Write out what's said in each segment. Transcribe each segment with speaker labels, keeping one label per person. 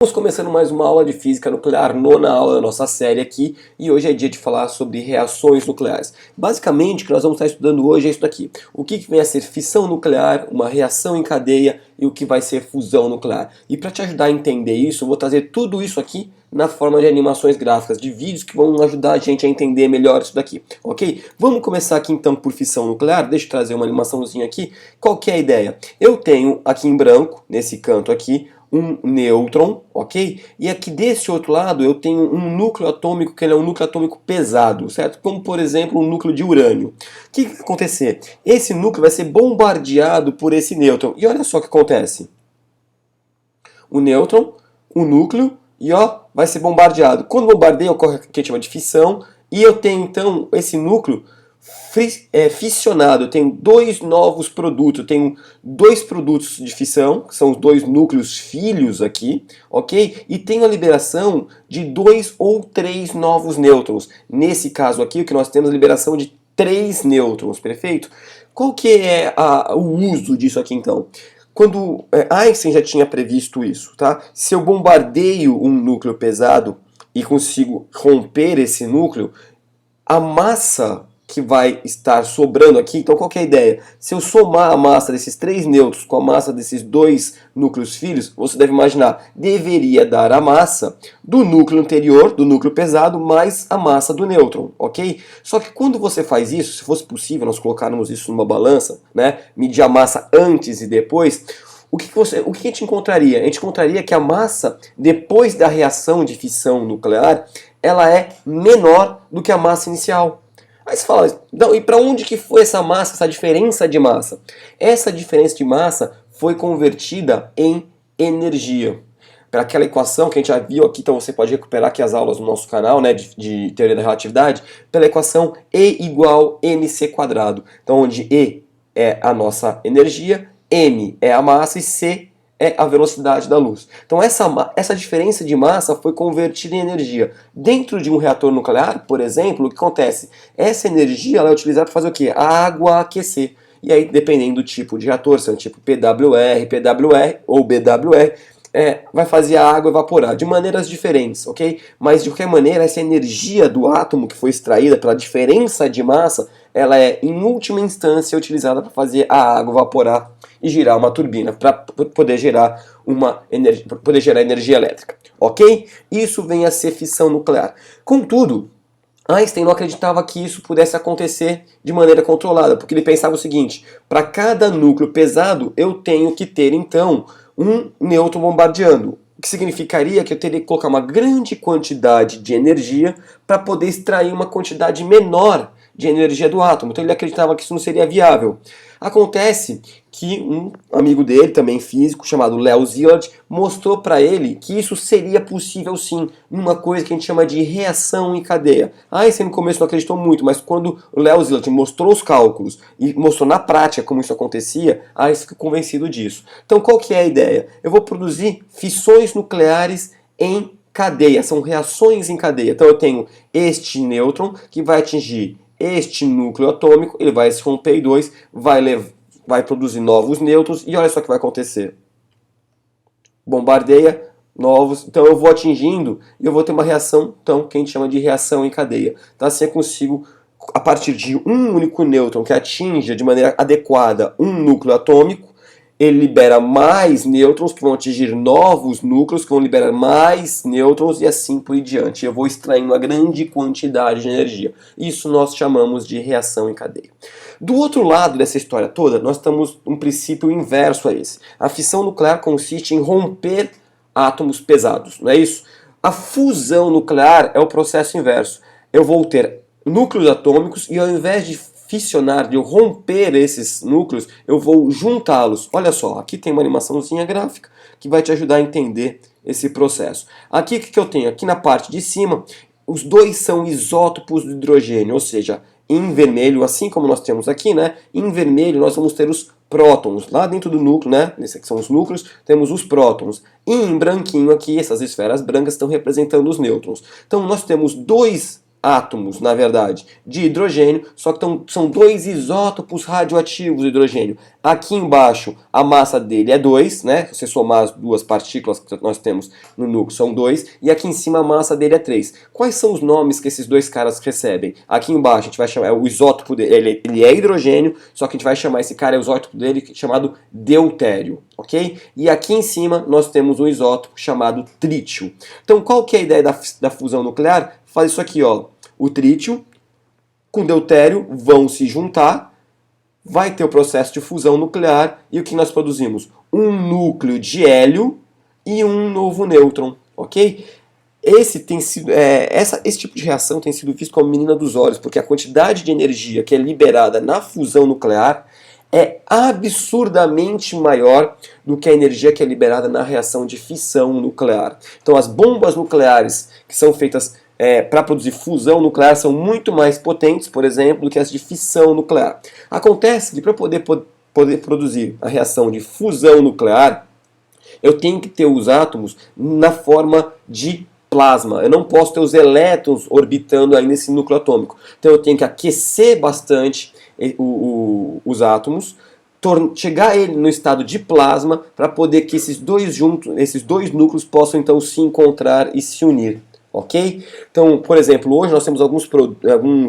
Speaker 1: Estamos começando mais uma aula de física nuclear, nona aula da nossa série aqui, e hoje é dia de falar sobre reações nucleares. Basicamente, o que nós vamos estar estudando hoje é isso daqui. O que vem a ser fissão nuclear, uma reação em cadeia e o que vai ser fusão nuclear. E para te ajudar a entender isso, eu vou trazer tudo isso aqui na forma de animações gráficas, de vídeos que vão ajudar a gente a entender melhor isso daqui, ok? Vamos começar aqui então por fissão nuclear. Deixa eu trazer uma animaçãozinha aqui. Qual que é a ideia? Eu tenho aqui em branco, nesse canto aqui, um nêutron, ok? E aqui desse outro lado eu tenho um núcleo atômico que ele é um núcleo atômico pesado, certo? Como por exemplo um núcleo de urânio. O que vai acontecer? Esse núcleo vai ser bombardeado por esse nêutron. E olha só o que acontece. O nêutron, o núcleo, e ó, vai ser bombardeado. Quando bombardeia ocorre o que a gente chama de fissão, e eu tenho então esse núcleo fissionado. Eu tenho dois novos produtos. Eu tenho dois produtos de fissão, que são os dois núcleos filhos aqui, ok? E tenho a liberação de dois ou três novos nêutrons. Nesse caso aqui, o que nós temos é a liberação de três nêutrons, perfeito? Qual que é o uso disso aqui então? Quando Einstein já tinha previsto isso, tá? Se eu bombardeio um núcleo pesado e consigo romper esse núcleo, a massa que vai estar sobrando aqui, então qual que é a ideia? Se eu somar a massa desses três nêutrons com a massa desses dois núcleos filhos, você deve imaginar, deveria dar a massa do núcleo anterior, do núcleo pesado, mais a massa do nêutron, ok? Só que quando você faz isso, se fosse possível nós colocarmos isso numa balança, né, medir a massa antes e depois, o que a gente encontraria? A gente encontraria que a massa, depois da reação de fissão nuclear, ela é menor do que a massa inicial. Aí você fala, não, e para onde que foi essa massa, essa diferença de massa? Essa diferença de massa foi convertida em energia. Para aquela equação que a gente já viu aqui, então você pode recuperar aqui as aulas no nosso canal, né, de teoria da relatividade, pela equação E igual mc quadrado. Então onde E é a nossa energia, m é a massa e c é a velocidade da luz. Então essa diferença de massa foi convertida em energia. Dentro de um reator nuclear, por exemplo, o que acontece? Essa energia ela é utilizada para fazer o quê? A água aquecer. E aí, dependendo do tipo de reator, se é um tipo PWR ou BWR, vai fazer a água evaporar de maneiras diferentes, ok? Mas de qualquer maneira, essa energia do átomo que foi extraída pela diferença de massa, ela é em última instância utilizada para fazer a água evaporar e girar uma turbina para poder gerar energia elétrica, ok? Isso vem a ser fissão nuclear. Contudo, Einstein não acreditava que isso pudesse acontecer de maneira controlada, porque ele pensava o seguinte: para cada núcleo pesado eu tenho que ter então um nêutron bombardeando, o que significaria que eu teria que colocar uma grande quantidade de energia para poder extrair uma quantidade menor de energia do átomo. Então ele acreditava que isso não seria viável. Acontece que um amigo dele, também físico, chamado Léo Szilard, mostrou para ele que isso seria possível sim, numa coisa que a gente chama de reação em cadeia. Einstein no começo não acreditou muito, mas quando o Léo Szilard mostrou os cálculos e mostrou na prática como isso acontecia, Einstein ficou convencido disso. Então qual que é a ideia? Eu vou produzir fissões nucleares em cadeia, são reações em cadeia. Então eu tenho este nêutron que vai atingir este núcleo atômico, ele vai se romper em dois, vai produzir novos nêutrons, e olha só o que vai acontecer. Bombardeia novos, então eu vou atingindo e eu vou ter uma reação, então, que a gente chama de reação em cadeia. Então assim eu consigo, a partir de um único nêutron que atinja de maneira adequada um núcleo atômico, ele libera mais nêutrons que vão atingir novos núcleos, que vão liberar mais nêutrons e assim por diante. Eu vou extraindo uma grande quantidade de energia. Isso nós chamamos de reação em cadeia. Do outro lado dessa história toda, nós temos um princípio inverso a esse. A fissão nuclear consiste em romper átomos pesados, não é isso? A fusão nuclear é o processo inverso. Eu vou ter núcleos atômicos e ao invés de fissionar, de eu romper esses núcleos, eu vou juntá-los. Olha só, aqui tem uma animaçãozinha gráfica que vai te ajudar a entender esse processo. Aqui o que eu tenho? Aqui na parte de cima, os dois são isótopos do hidrogênio, ou seja, em vermelho, assim como nós temos aqui, né? Em vermelho nós vamos ter os prótons. Lá dentro do núcleo, né? Esses aqui são os núcleos, temos os prótons. E em branquinho aqui, essas esferas brancas estão representando os nêutrons. Então nós temos dois átomos, na verdade, de hidrogênio, só que são dois isótopos radioativos de hidrogênio. Aqui embaixo a massa dele é 2, né? Se você somar as duas partículas que nós temos no núcleo, são 2, e aqui em cima a massa dele é 3. Quais são os nomes que esses dois caras recebem? Aqui embaixo a gente vai chamar o isótopo dele, ele é hidrogênio, só que a gente vai chamar esse cara, o isótopo dele, chamado deutério, ok? E aqui em cima nós temos um isótopo chamado trítio. Então qual que é a ideia da fusão nuclear? Faz isso aqui, ó. O trítio com deutério vão se juntar, vai ter o processo de fusão nuclear e o que nós produzimos? Um núcleo de hélio e um novo nêutron, ok? Esse tipo de reação tem sido visto como menina dos olhos, porque a quantidade de energia que é liberada na fusão nuclear é absurdamente maior do que a energia que é liberada na reação de fissão nuclear. Então as bombas nucleares que são feitas para produzir fusão nuclear são muito mais potentes, por exemplo, do que as de fissão nuclear. Acontece que para poder produzir a reação de fusão nuclear, eu tenho que ter os átomos na forma de plasma. Eu não posso ter os elétrons orbitando aí nesse núcleo atômico. Então eu tenho que aquecer bastante os átomos, chegar ele no estado de plasma para poder que esses dois núcleos possam então se encontrar e se unir. Ok? Então, por exemplo, hoje nós temos alguns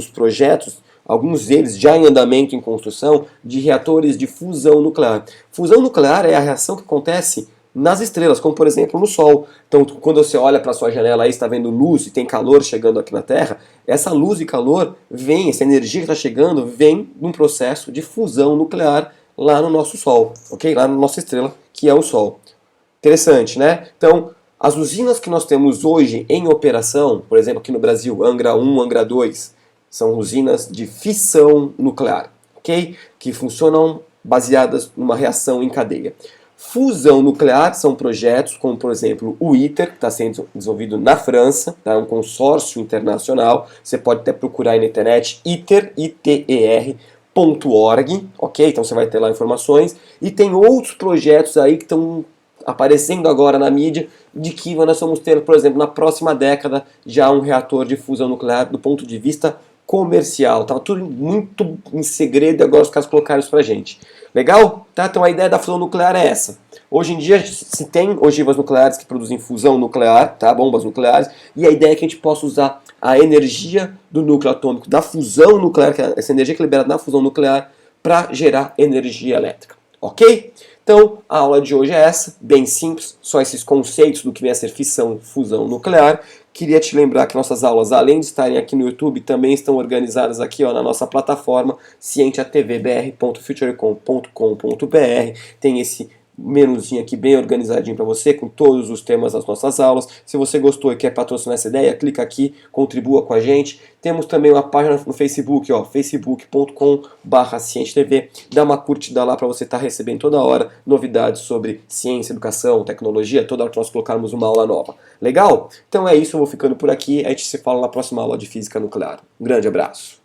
Speaker 1: projetos, alguns deles já em andamento, em construção, de reatores de fusão nuclear. Fusão nuclear é a reação que acontece nas estrelas, como por exemplo no Sol. Então, quando você olha para a sua janela aí, está vendo luz e tem calor chegando aqui na Terra, essa luz e calor vem, essa energia que está chegando, vem de um processo de fusão nuclear lá no nosso Sol, ok? Lá na nossa estrela, que é o Sol. Interessante, né? Então, as usinas que nós temos hoje em operação, por exemplo, aqui no Brasil, Angra 1, Angra 2, são usinas de fissão nuclear, ok? Que funcionam baseadas numa reação em cadeia. Fusão nuclear são projetos como, por exemplo, o ITER, que está sendo desenvolvido na França, tá? Um consórcio internacional. Você pode até procurar aí na internet ITER, ITER.org, ok? Então você vai ter lá informações. E tem outros projetos aí que estão aparecendo agora na mídia, de que nós vamos ter, por exemplo, na próxima década, já um reator de fusão nuclear do ponto de vista comercial. Estava tudo muito em segredo e agora os caras colocaram isso pra gente. Legal? Tá? Então a ideia da fusão nuclear é essa. Hoje em dia se tem ogivas nucleares que produzem fusão nuclear, tá? Bombas nucleares, e a ideia é que a gente possa usar a energia do núcleo atômico, da fusão nuclear, que é essa energia que é liberada na fusão nuclear, para gerar energia elétrica. Ok? Então, a aula de hoje é essa, bem simples, só esses conceitos do que vem a ser fissão, fusão nuclear. Queria te lembrar que nossas aulas, além de estarem aqui no YouTube, também estão organizadas aqui ó, na nossa plataforma scientiatvbr.futurecom.com.br. Tem esse menuzinho aqui bem organizadinho para você, com todos os temas das nossas aulas. Se você gostou e quer patrocinar essa ideia, clica aqui, contribua com a gente. Temos também uma página no Facebook, ó, facebook.com/scientitv. Dá uma curtida lá para você estar recebendo toda hora novidades sobre ciência, educação, tecnologia, toda hora que nós colocarmos uma aula nova. Legal? Então é isso, eu vou ficando por aqui. A gente se fala na próxima aula de física nuclear. Um grande abraço.